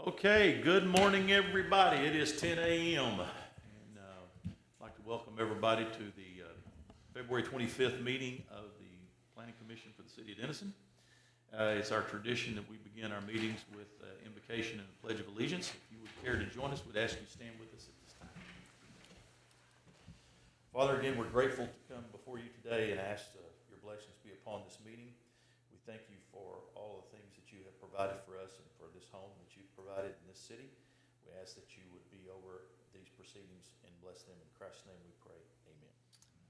Okay, good morning, everybody. It is 10 a.m. and I'd like to welcome everybody to the February 25th meeting of the Planning Commission for the City of Denison. It's our tradition that we begin our meetings with invocation and the Pledge of Allegiance. If you would care to join us, we'd ask you to stand with us at this time. Father, again, we're grateful to come before you today and ask your blessings be upon this meeting. We thank you for all the things that you have provided for us and for this home that you've provided in this city. We ask that you would be over these proceedings and bless them. In Christ's name we pray. Amen.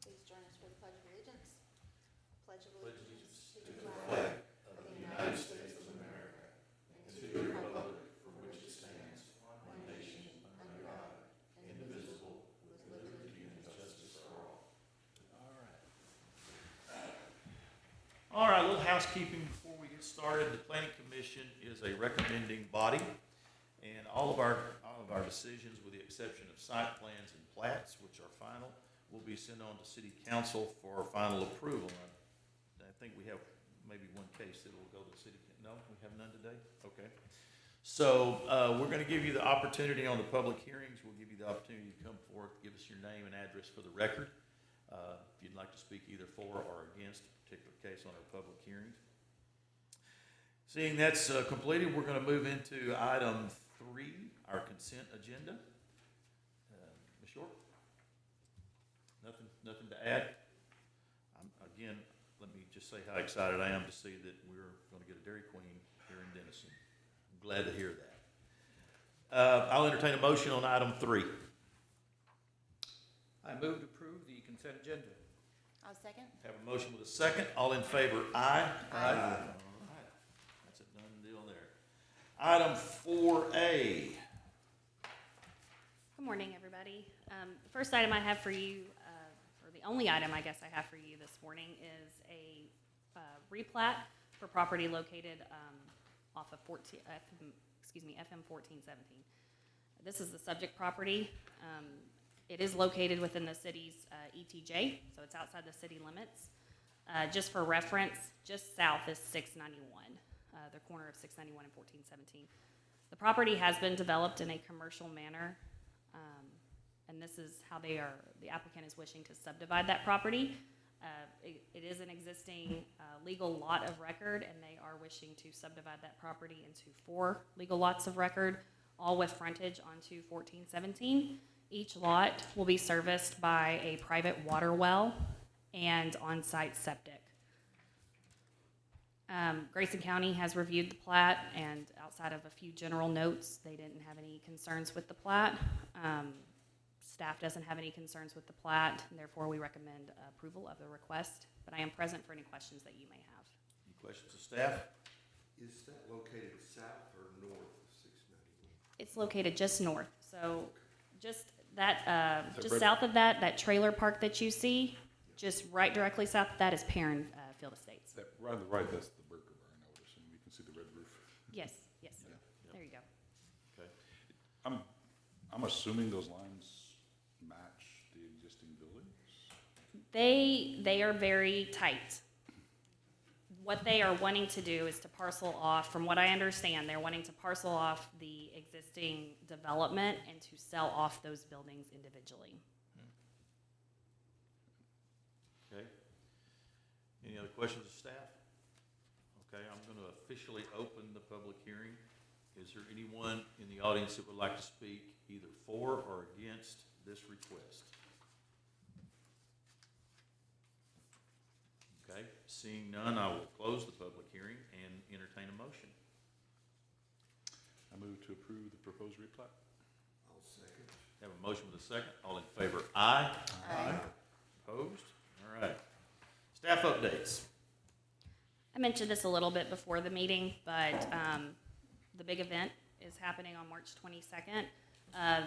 Please join us for the Pledge of Allegiance. Pledge of Pledge allegiance allegiance to the flag of the United States of America and to the republic for which it stands, one nation, under God, indivisible, with liberty and justice for all. All right, a little housekeeping before we get started. The Planning Commission is a recommending body, and all of our decisions, with the exception of site plans and plats, which are final, will be sent on to City Council for final approval. I think we have maybe one case that will go to the City. No, we have none today? Okay. So we're going to give you the opportunity on the public hearings. We'll give you the opportunity to come forth, give us your name and address for the record. If you'd like to speak either for or against a particular case on our public hearings. Seeing that's completed, we're going to move into item 3, our consent agenda. Ms. York? Nothing to add? Again, let me just say how excited I am to see that we're going to get a Dairy Queen here in Denison. I'm glad to hear that. I'll entertain a motion on item 3. I move to approve the consent agenda. I'll second. Have a motion with a second. All in favor, aye. Aye. All right. That's a done deal there. Item 4A. Good morning, everybody. The first item I have for you, or the only item I guess I have for you this morning, is a replat for property located off of FM 1417. This is the subject property. It is located within the city's ETJ, so it's outside the city limits. Just for reference, just south is 691, the corner of 691 and 1417. The property has been developed in a commercial manner, and this is how the applicant is wishing to subdivide that property. It is an existing legal lot of record, and they are wishing to subdivide that property into 4 legal lots of record, all with frontage onto 1417. Each lot will be serviced by a private water well and on-site septic. Grayson County has reviewed the plat, and outside of a few general notes, they didn't have any concerns with the plat. Staff doesn't have any concerns with the plat, and therefore we recommend approval of the request, but I am present for any questions that you may have. Any questions of staff? Is that located south or north of 691? It's located just north, so just that, just south of that trailer park that you see, just right directly south of that is Perrin Field Estates. That right on the right, that's the burger barn, I would assume. You can see the red roof. Yes, yes, Yeah. there you go. Okay. I'm assuming those lines match the existing buildings? They are very tight. What they are wanting to do is to parcel off, from what I understand, they're wanting to parcel off the existing development and to sell off those buildings individually. Okay. Any other questions of staff? Okay, I'm going to officially open the public hearing. Is there anyone in the audience that would like to speak either for or against this request? Okay, seeing none, I will close the public hearing and entertain a motion. I move to approve the proposed replat. I'll second. Have a motion with a second. All in favor, aye. Aye. Opposed? All right. Staff updates. I mentioned this a little bit before the meeting, but the big event is happening on March 22nd.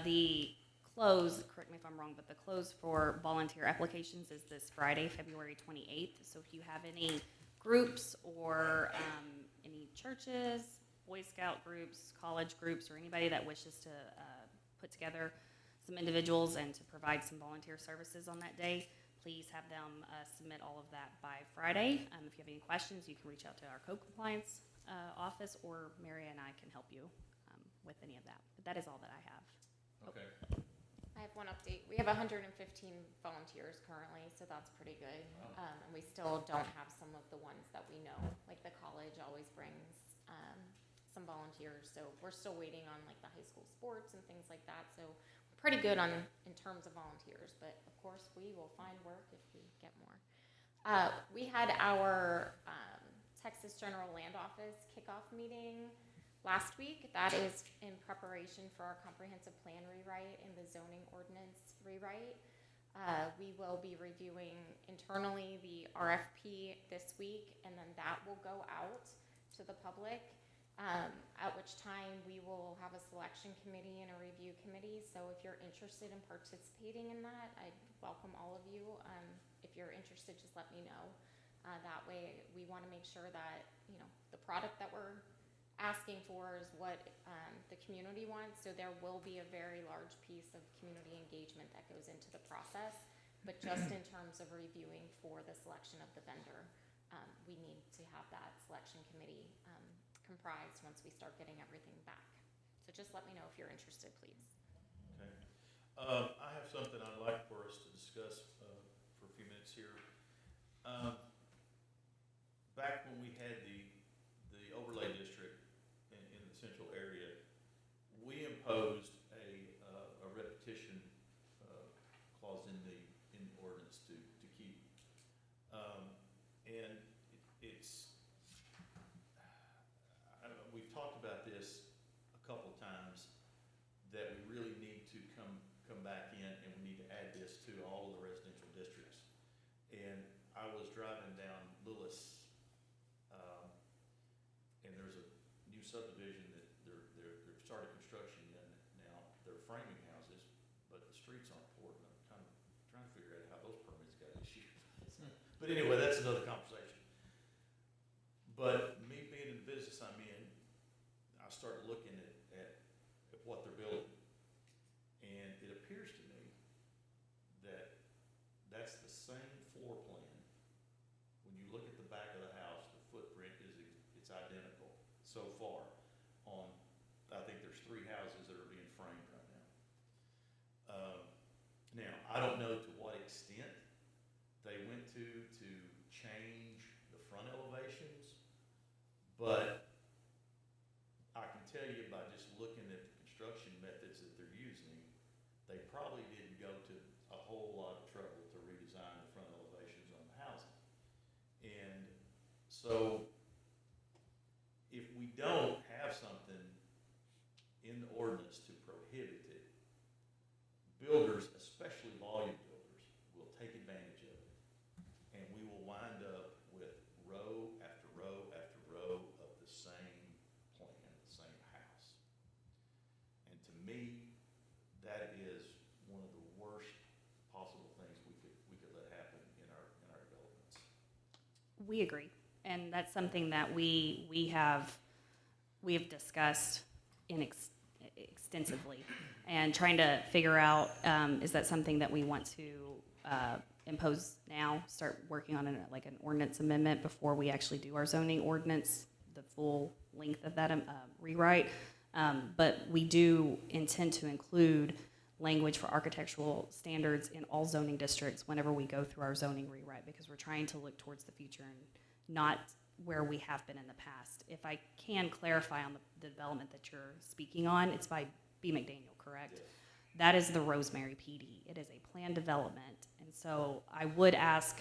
The close, correct me if I'm wrong, but the close for volunteer applications is this Friday, February 28th. So if you have any groups or any churches, Boy Scout groups, college groups, or anybody that wishes to put together some individuals and to provide some volunteer services on that day, please have them submit all of that by Friday. If you have any questions, you can reach out to our code compliance office, or Mary and I can help you with any of that. But that is all that I have. Okay. I have one update. We have 115 volunteers currently, so that's pretty good. Wow. And we still don't have some of the ones that we know. Like the college always brings some volunteers, so we're still waiting on like the high school sports and things like that. So we're pretty good in terms of volunteers, but of course we will find work if we get more. We had our Texas General Land Office kickoff meeting last week. That is in preparation for our comprehensive plan rewrite and the zoning ordinance rewrite. We will be reviewing internally the RFP this week, and then that will go out to the public, at which time we will have a selection committee and a review committee. So if you're interested in participating in that, I'd welcome all of you. If you're interested, just let me know. That way we want to make sure that, you know, the product that we're asking for is what the community wants. So there will be a very large piece of community engagement that goes into the process. But just in terms of reviewing for the selection of the vendor, we need to have that selection committee comprised once we start getting everything back. So just let me know if you're interested, please. Okay. I have something I'd like for us to discuss for a few minutes here. Back when we had the overlay district in the central area, we imposed a repetition clause in the ordinance to keep. And it's, I don't know, we've talked about this a couple of times, that we really need to come back in and we need to add this to all of the residential districts. And I was driving down Lillis, and there's a new subdivision that they're started construction in now. They're framing houses, but the streets aren't poured, and I'm kind of trying to figure out how those permits got issued. But anyway, that's another conversation. But me being in the business I'm in, I started looking at what they're building. And it appears to me that that's the same floor plan. When you look at the back of the house, the footprint it's identical so far on, I think there's 3 houses that are being framed right now. Now, I don't know to what extent they went to change the front elevations, but I can tell you by just looking at the construction methods that they're using, they probably didn't go to a whole lot of trouble to redesign the front elevations on the housing. And so if we don't have something in the ordinance to prohibit it, builders, especially volume builders, will take advantage of it. And we will wind up with row after row after row of the same plan, the same house. And to me, that is one of the worst possible things we could let happen in our developments. We agree, and that's something that we have discussed extensively, and trying to figure out, is that something that we want to impose now, start working on an ordinance amendment before we actually do our zoning ordinance, the full length of that rewrite. But we do intend to include language for architectural standards in all zoning districts whenever we go through our zoning rewrite, because we're trying to look towards the future and not where we have been in the past. If I can clarify on the development that you're speaking on, it's by B. McDaniel, correct? Yes. That is the Rosemary PD. It is a planned development. And so I would ask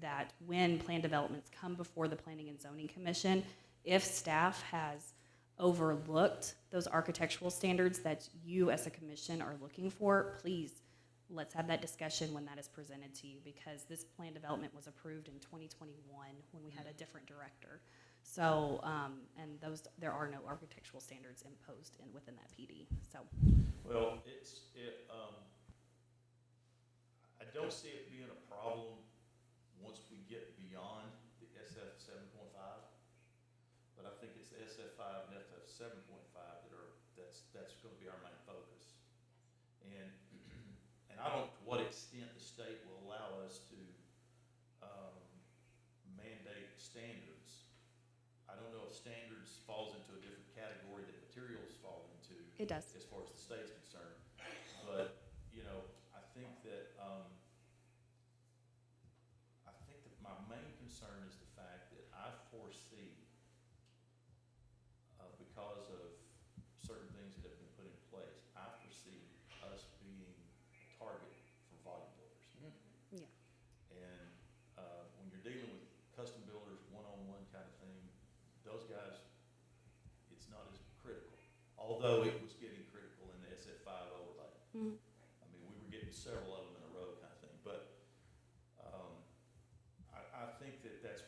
that when planned developments come before the Planning and Zoning Commission, if staff has overlooked those architectural standards that you as a commission are looking for, please, let's have that discussion when that is presented to you, because this planned development was approved in 2021 when we had a different director. So, and there are no architectural standards imposed within that PD, so. Well, I don't see it being a problem once we get beyond the SF 7.5, but I think it's the SF 5 and SF 7.5 that's going to be our main focus. And I don't know to what extent the state will allow us to mandate standards. I don't know if standards falls into a different category that materials fall into, It does. as far as the state's concerned. But, you know, I think that my main concern is the fact that I foresee, because of certain things that have been put in place, I foresee us being a target for volume builders. Yeah. And when you're dealing with custom builders, one-on-one kind of thing, those guys, it's not as critical. Although it was getting critical in the SF5 overlay. Mhm. I mean, we were getting several of them in a row kind of thing. But I think that's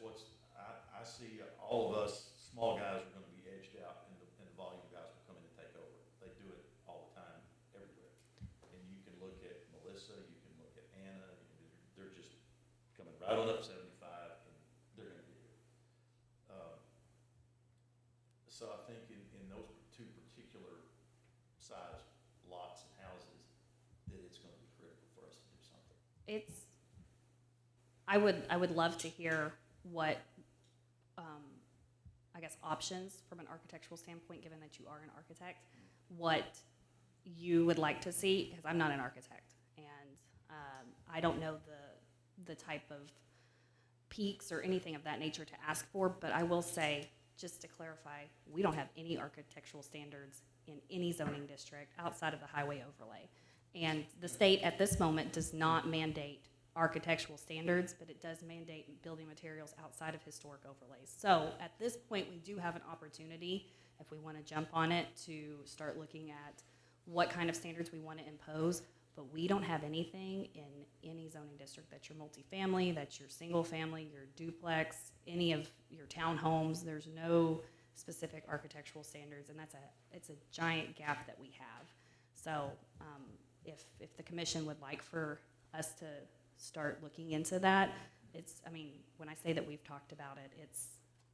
I see all of us small guys are going to be edged out, and the volume guys will come in and take over. They do it all the time, everywhere. And you can look at Melissa, you can look at Anna, they're just coming right on up 75, and they're going to be here. So I think in those two particular size lots and houses, that it's going to be critical for us to do something. I would love to hear what, I guess, options from an architectural standpoint, given that you are an architect, what you would like to see, because I'm not an architect, and I don't know the type of peaks or anything of that nature to ask for, but I will say, just to clarify, we don't have any architectural standards in any zoning district outside of the highway overlay. And the state at this moment does not mandate architectural standards, but it does mandate building materials outside of historic overlays. So at this point, we do have an opportunity, if we want to jump on it, to start looking at what kind of standards we want to impose, but we don't have anything in any zoning district that's your multifamily, that's your single family, your duplex, any of your townhomes. There's no specific architectural standards, and it's a giant gap that we have. So if the commission would like for us to start looking into that, when I say that we've talked about it,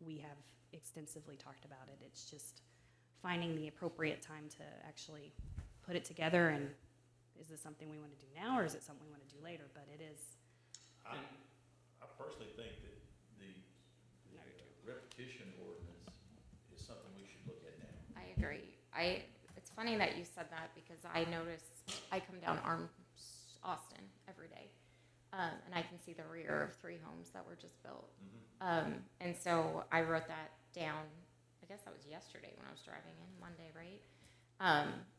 we have extensively talked about it. It's just finding the appropriate time to actually put it together, and is this something we want to do now, or is it something we want to do later? But it is. I personally think that the repetition ordinance is something we should look at now. I agree. It's funny that you said that because I notice I come down Austin every day, and I can see the rear of 3 homes that were just built. And so I wrote that down. I guess that was yesterday when I was driving in, Monday, right?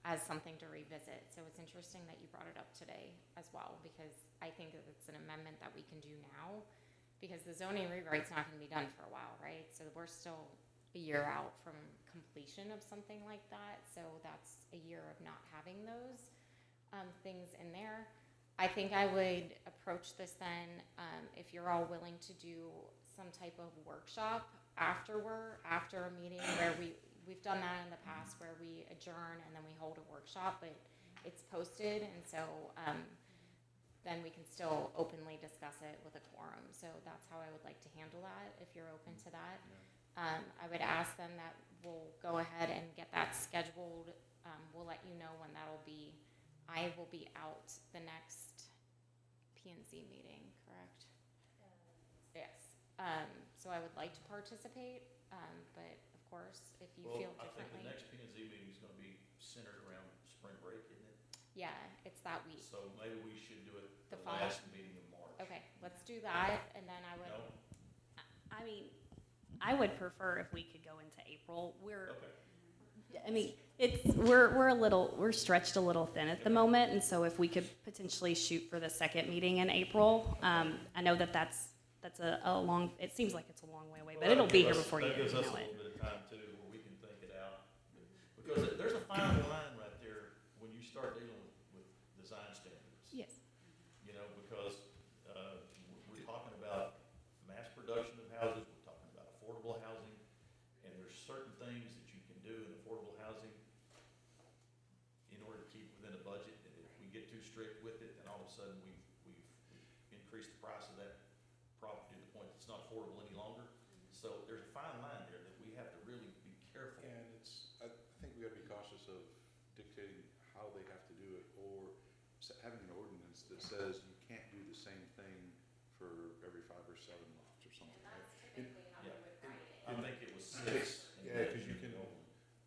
As something to revisit. So it's interesting that you brought it up today as well, because I think that it's an amendment that we can do now, because the zoning rewrite's not going to be done for a while, right? So we're still a year out from completion of something like that. So that's a year of not having those things in there. I think I would approach this then, if you're all willing to do some type of workshop after a meeting where we've done that in the past, where we adjourn and then we hold a workshop, but it's posted, and so then we can still openly discuss it with a quorum. So that's how I would like to handle that, if you're open to that. I would ask them that we'll go ahead and get that scheduled. We'll let you know when that'll be. I will be out the next PNC meeting, correct? Yes. So I would like to participate, but of course, if you feel I think differently. the next P&Z meeting is going to be centered around spring break, isn't it? Yeah, it's that week. So maybe we should do it The the following- last meeting of March. Okay, let's do that, and then I would. No? I would prefer if we could go into April. Okay. We're stretched a little thin at the moment, and so if we could potentially shoot for the second meeting in April, I know that's a long. It seems like it's a long way away, but Well, it'll be here that before you That gives know us a it. little bit of time too, where we can think it out. Because there's a fine line right there when you start dealing with design standards. Yes. You know, because we're talking about mass production of houses, we're talking about affordable housing, and there's certain things that you can do in affordable housing in order to keep within a budget. And if we get too strict with it, then all of a sudden we've increased the price of that property to the point that it's not affordable any longer. So there's a fine line there that we have to really be careful. And I think we gotta be cautious of dictating how they have to do it, or having an ordinance that says you can't do the same thing for every 5 or 7 lots or something. I think it was 6. Yeah, because you can,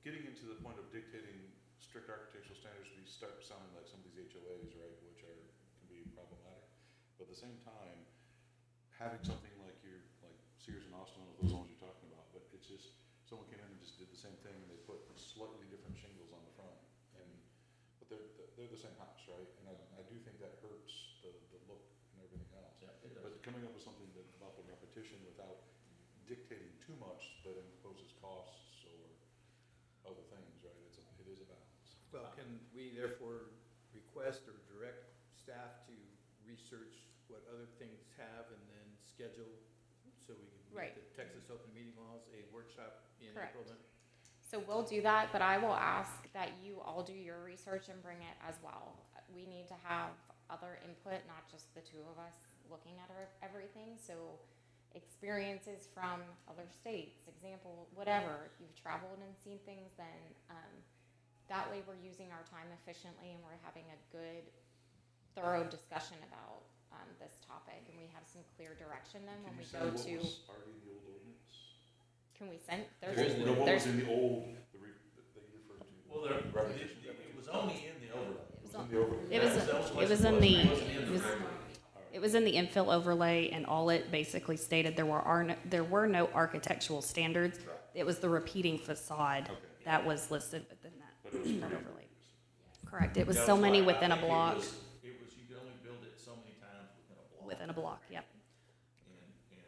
getting into the point of dictating strict architectural standards, we start sounding like some of these HOAs, right, which are, can be problematic. But at the same time, having something like Sears and Austin, I don't know if those ones you're talking about, but it's just, someone came in and just did the same thing, and they put slightly different shingles on the front, but they're the same house, right? And I do think that hurts the look and everything else. Yeah, it does. But coming up with something that, about the repetition without dictating too much that imposes costs or other things, right? It is a balance. Well, can we therefore request or direct staff to research what other things have and then schedule so we can Right. meet the Texas Open Meeting Laws, a workshop in Correct. April then? So we'll do that, but I will ask that you all do your research and bring it as well. We need to have other input, not just the two of us looking at everything. So experiences from other states, example, whatever. If you've traveled and seen things, then that way we're using our time efficiently and we're having a good, thorough discussion about this topic, and we have some clear direction then when we go Can you say to. what was already in the old ordinance? Can we send? What was in the old, that you referred to? Well, Repetition. it was only in the overlay. It was in on- the overlay. It was- That the only it was question in the- It wasn't in it the was- regular. It was in the infill overlay, and all it basically stated, there were no architectural standards. Right. It was the repeating facade Okay. that was listed within But it was that pretty overlay. obvious. Correct, it was That so many why I within a think it block, was, you could only build it so many times within a block. yep. And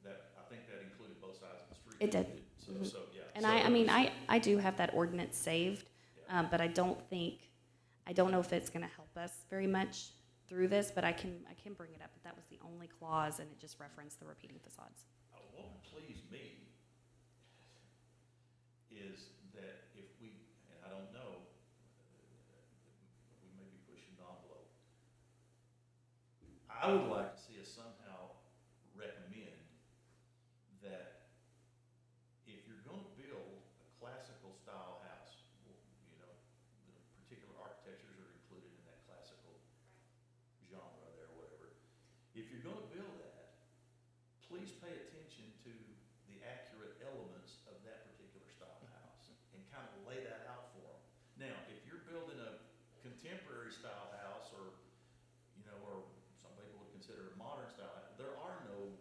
that, I think that included both sides of the street. It did. So, Mhm. so, yeah. And So I it mean, was- I do have that ordinance saved, Yeah. but I don't know if it's gonna help us very much through this, but I can bring it up, but that was the only clause, and it just referenced the repeating facades. What would please me is that if we, and I don't know, we may be pushing the envelope. I would like to see us somehow recommend that if you're gonna build a classical style house, you know, the particular architectures are included in that classical genre there, whatever. If you're gonna build that, please pay attention to the accurate elements of that particular style house and kind of lay that out for them. Now, if you're building a contemporary style house or, you know, or some people would consider a modern style house, there are no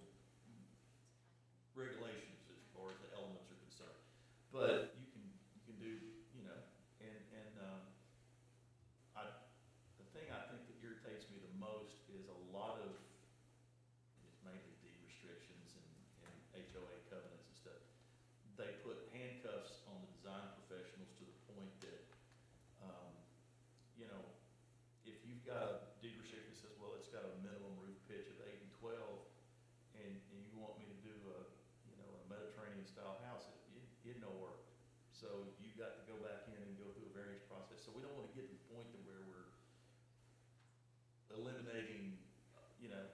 regulations as far as the elements are concerned. But you can do, you know, the thing I think that irritates me the most is a lot of, it's mainly deed restrictions and HOA covenants and stuff. They put handcuffs on the design professionals to the point that, you know, if you've got a deed restriction that says, well, it's got a minimum roof pitch of 8 and 12, and you want me to do a, you know, a Mediterranean style house, it don't work. So you've got to go back in and go through a variance process. So we don't want to get to the point to where we're eliminating, you know,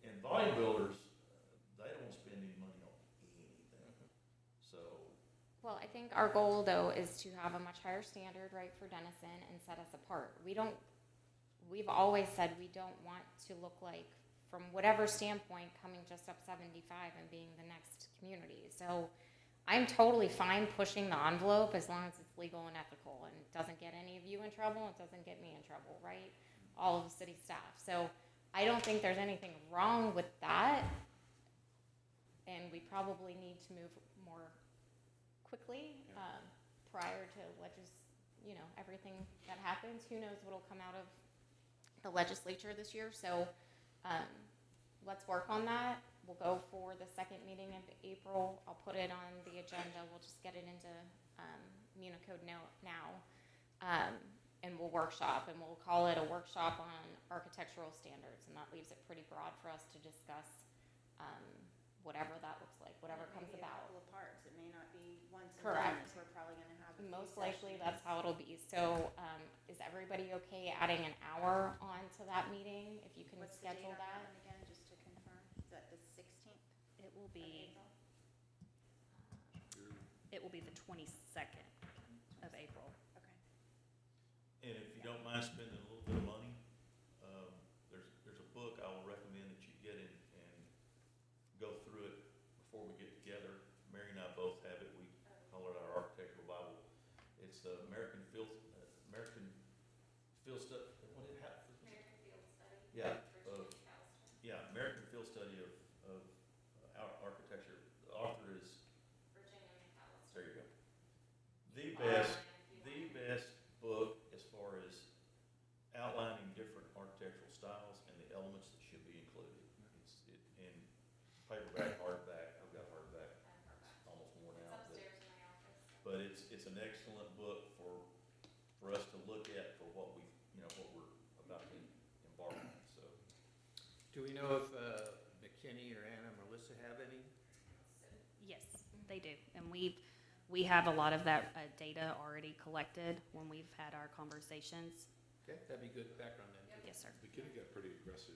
and volume builders, they don't spend any money on anything. So, Well, I think our goal though is to have a much higher standard, right, for Denison and set us apart. We've always said we don't want to look like, from whatever standpoint, coming just up 75 and being the next community. So I'm totally fine pushing the envelope as long as it's legal and ethical and it doesn't get any of you in trouble, it doesn't get me in trouble, right? All of the city staff. So I don't think there's anything wrong with that. And we probably need to move more quickly prior to everything that happens. Who knows what'll come out of the legislature this year? So let's work on that. We'll go for the second meeting of April. I'll put it on the agenda. We'll just get it into Municode now. And we'll workshop, and we'll call it a workshop on architectural standards. And that leaves it pretty broad for us to discuss whatever that looks like, whatever comes Maybe about. a couple of parts, it may not be once and Correct. done, so we're probably gonna have a few Most likely, sessions. that's how it'll be. So, is everybody okay adding an hour onto that meeting, if you can What's the date schedule on that? one again, just to confirm, is that the 16th It will of be, April? the 22nd of April. Okay. and if you don't mind spending a little bit of money, there's a book I will recommend that you get and go through it before we get together. Mary and I both have it. We call it our Architectural Bible. American Field Study, what it ha- American Field Study. Yeah, Virginia of- Callister. Yeah, American Field Study of architecture. The author is, Virginia McAllister. there you go. The best book as far as outlining different architectural styles and the elements that should be included. In paperback, hardback, I've got hardback, it's almost worn It's out, upstairs in my office. but it's an excellent book for us to look at for what what we're about to embark on, so. Do we know if McKinney or Anna, Melissa have any? Yes, they do. And we have a lot of that data already collected when we've had our conversations. Okay, that'd be good background then. too. Yes, sir. McKinney got pretty aggressive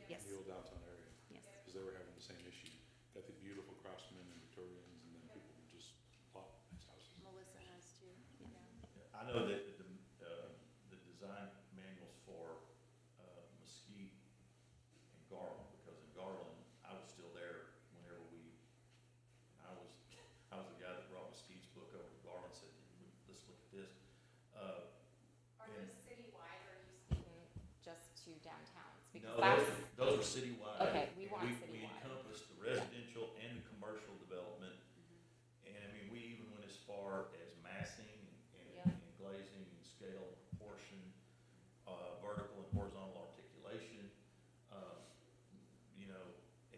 Yes. in the old downtown area, Yes. because they were having the same issue. Got the beautiful craftsmen and Victorians, and then people would just plop nice houses. Melissa has too. I know that the design manuals for Mesquite and Garland, because in Garland, I was still there whenever I was the guy that brought Mesquite's book over to Garland, said, let's look at this. Are And- those citywide, or are you speaking just to downtowns? Because No, that's, those are citywide. Okay, we want We citywide. encompass the residential and the commercial development. And I mean, we even went as far as massing Yeah. and glazing and scale, proportion, vertical and horizontal articulation.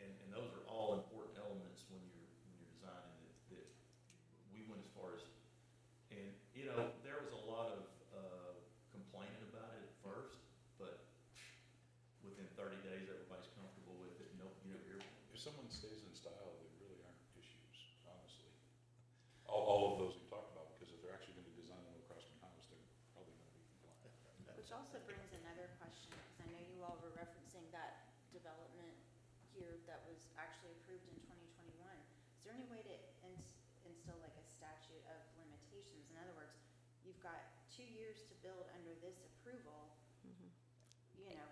And those are all important elements when you're designing that we went as far as, and, there was a lot of complaining about it at first, but within 30 days, everybody's comfortable with it. No, you're, If someone stays in style, there really aren't issues, honestly. All of those you talked about, because if they're actually gonna design a little Craftsman house, they're probably gonna be compliant. Which also brings another question, because I know you all were referencing that development here that was actually approved in 2021. Is there any way to instill like a statute of limitations? In other words, you've got 2 years to build under this approval,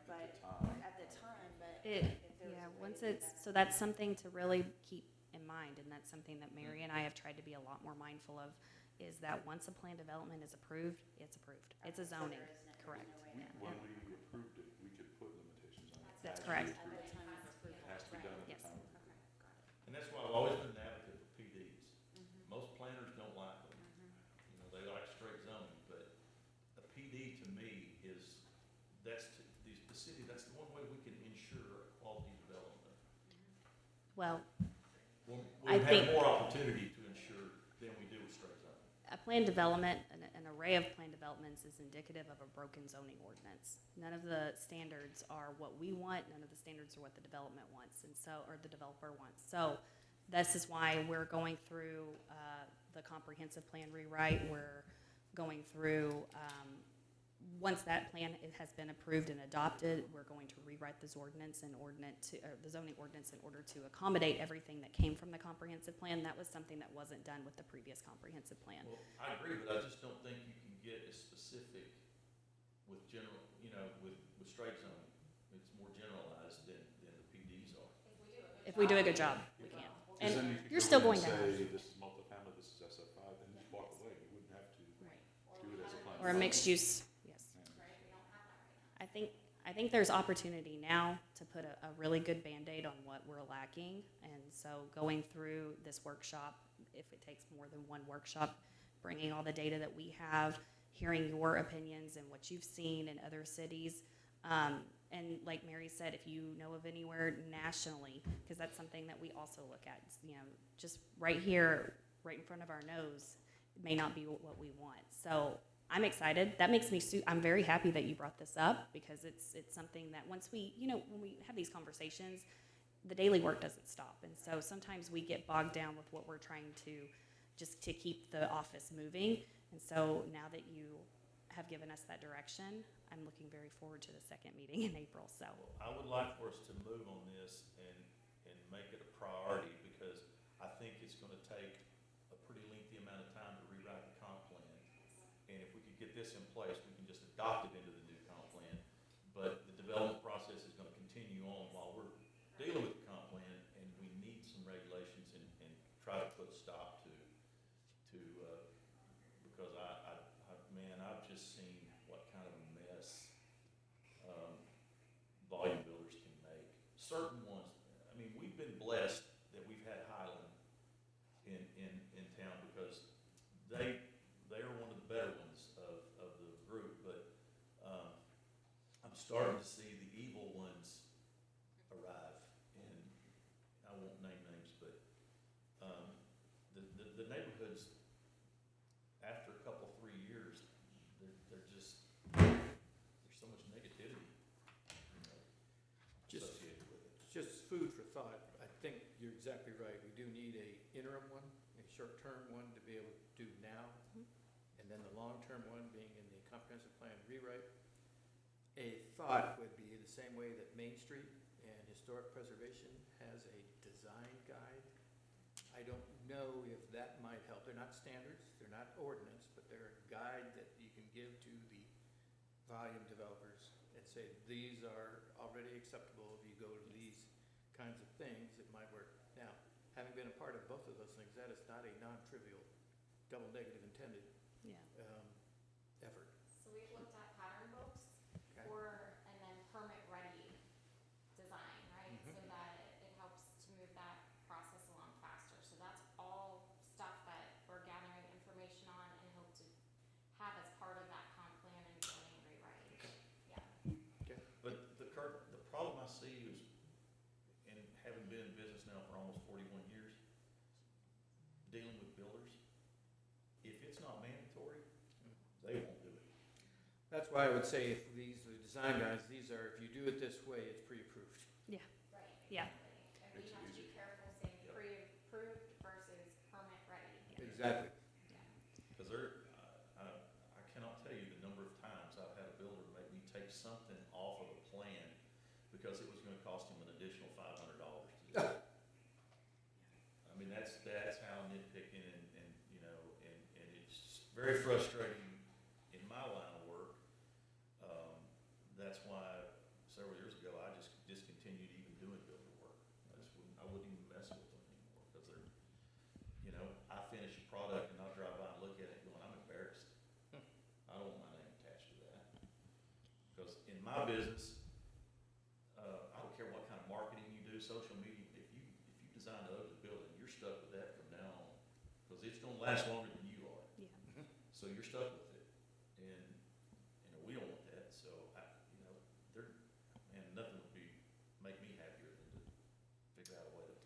but at the time, but It, if there was yeah, a way once to do it's, that. so that's something to really keep in mind, and that's something that Mary and I have tried to be a lot more mindful of, is that once a plan development is approved, it's approved. It's a Okay, so zoning, there isn't- correct. there's no way Yeah. When we approved it, we could put limitations on it. That's As we correct. At approved the it. time of approval. It has to be done at the Yes. time. Okay, got it. and that's why I've always been an advocate for PDs. Mhm. Most planners don't like them. Mhm. They like straight zoning, but a PD to me is, the city, that's the one way we can ensure quality development. Well, We'll I have think- more opportunity to ensure than we do with straight zoning. a plan development, an array of plan developments is indicative of a broken zoning ordinance. None of the standards are what we want, none of the standards are what the development wants, and so, or the developer wants. So this is why we're going through the comprehensive plan rewrite. We're going through, once that plan has been approved and adopted, we're going to rewrite this ordinance and the zoning ordinance in order to accommodate everything that came from the comprehensive plan. That was something that wasn't done with the previous comprehensive plan. Well, I agree, but I just don't think you can get as specific with general, with straight zoning. It's more generalized than the PDs are. If we do a good job, we can. Because And then you could you're go still in going and to have, say, this is multifamily, this is SF5, and just walk away. You wouldn't have to do it as a plan. or a mixed use, yes. I think there's opportunity now to put a really good Band-Aid on what we're lacking. And so going through this workshop, if it takes more than one workshop, bringing all the data that we have, hearing your opinions and what you've seen in other cities. And like Mary said, if you know of anywhere nationally, because that's something that we also look at, just right here, right in front of our nose, may not be what we want. So I'm excited. That makes me, I'm very happy that you brought this up, because it's something that once we, when we have these conversations, the daily work doesn't stop. And so sometimes we get bogged down with what we're trying to, just to keep the office moving. And so now that you have given us that direction, I'm looking very forward to the second meeting in April, so. Well, I would like for us to move on this and make it a priority, because I think it's gonna take a pretty lengthy amount of time to rewrite the comp plan. And if we could get this in place, we can just adopt it into the new comp plan. But the development process is gonna continue on while we're dealing with the comp plan, and we need some regulations and try to put a stop to, because I just seen what kind of a mess, volume builders can make. Certain ones, I mean, we've been blessed that we've had Highland in town because they are one of the better ones of the group, but, I'm starting to see the evil ones arrive, and I won't name names, but, the neighborhoods, after a couple, 3 years, they're just, there's so much negativity, you know, Just- associated with it. Just food for thought. I think you're exactly right. We do need a interim one, a short-term one to be able to do now, and then the long-term one being in the comprehensive plan rewrite. A thought would be the same way that Main Street and Historic Preservation has a design guide. I don't know if that might help. They're not standards, they're not ordinance, but they're a guide that you can give to the volume developers and say, these are already acceptable if you go to these kinds of things, it might work. Now, having been a part of both of those things, that is not a non-trivial, double negative intended Yeah. effort. So we've looked at pattern books Okay. and then permit-ready design, right? Mhm. So that it helps to move that process along faster. So that's all stuff that we're gathering information on and hope to have as part of that comp plan and zoning rewrite. Yeah. But the problem I see is, and having been in business now for almost 41 years, dealing with builders, if it's not mandatory, they won't do it. That's why I would say if these, the design guides, these are, if you do it this way, it's pre-approved. Right. Yeah. Exactly. And we Makes it have to be easier. careful saying Yep. pre-approved versus permit-ready. Exactly. Because I cannot tell you the number of times I've had a builder make me take something off of a plan because it was gonna cost him an additional $500 to do it. I mean, that's how nitpicking and, you know, and it's very frustrating in my line of work. That's why several years ago, I just discontinued even doing builder work. I wouldn't even mess with them anymore because they're, you know, I finish a product and I'll drive by and look at it going, I'm embarrassed. I don't want my name attached to that. Because in my business, I don't care what kind of marketing you do, social media, if you design an ugly building, you're stuck with that from now on. Because it's gonna last longer than you are. Yeah. So you're stuck with it. And, you know, we don't want that, so you know, nothing would make me happier than to figure out a way to.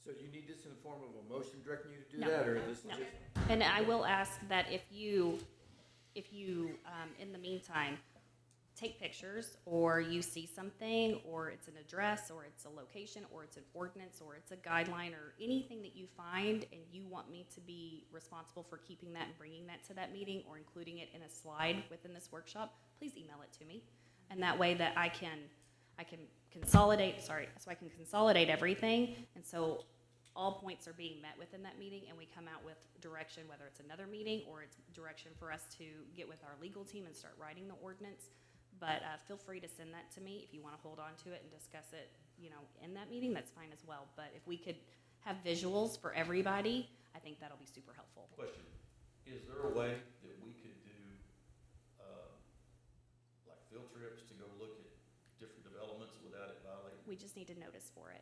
So you need this in the form of a motion directing you to do No. that, or this is No. just? And I will ask that if you, in the meantime, take pictures, or you see something, or it's an address, or it's a location, or it's an ordinance, or it's a guideline, or anything that you find and you want me to be responsible for keeping that and bringing that to that meeting, or including it in a slide within this workshop, please email it to me. And that way that I can consolidate, so I can consolidate everything, and so all points are being met within that meeting, and we come out with direction, whether it's another meeting or it's direction for us to get with our legal team and start writing the ordinance. But feel free to send that to me if you want to hold on to it and discuss it, you know, in that meeting, that's fine as well. But if we could have visuals for everybody, I think that'll be super helpful. Question, is there a way that we could do, like field trips to go look at different developments without it violating? We just need to notice for it.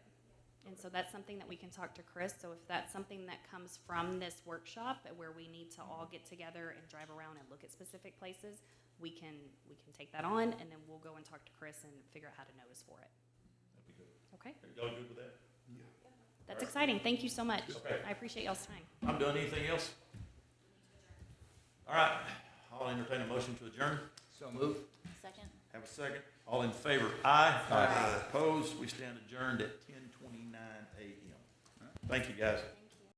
And so that's something that we can talk to Chris. So if that's something that comes from this workshop where we need to all get together and drive around and look at specific places, we can take that on, and then we'll go and talk to Chris and figure out how to notice for it. That'd be good. Okay? Are y'all good with that? That's exciting. Thank you so much. Okay. I appreciate y'all's time. I'm done. Anything else? All right, I'll entertain a motion to adjourn. So move. Second? Have a second. All in favor? Aye. Aye. Opposed? We stand adjourned at 10:29 a.m. Thank you, guys.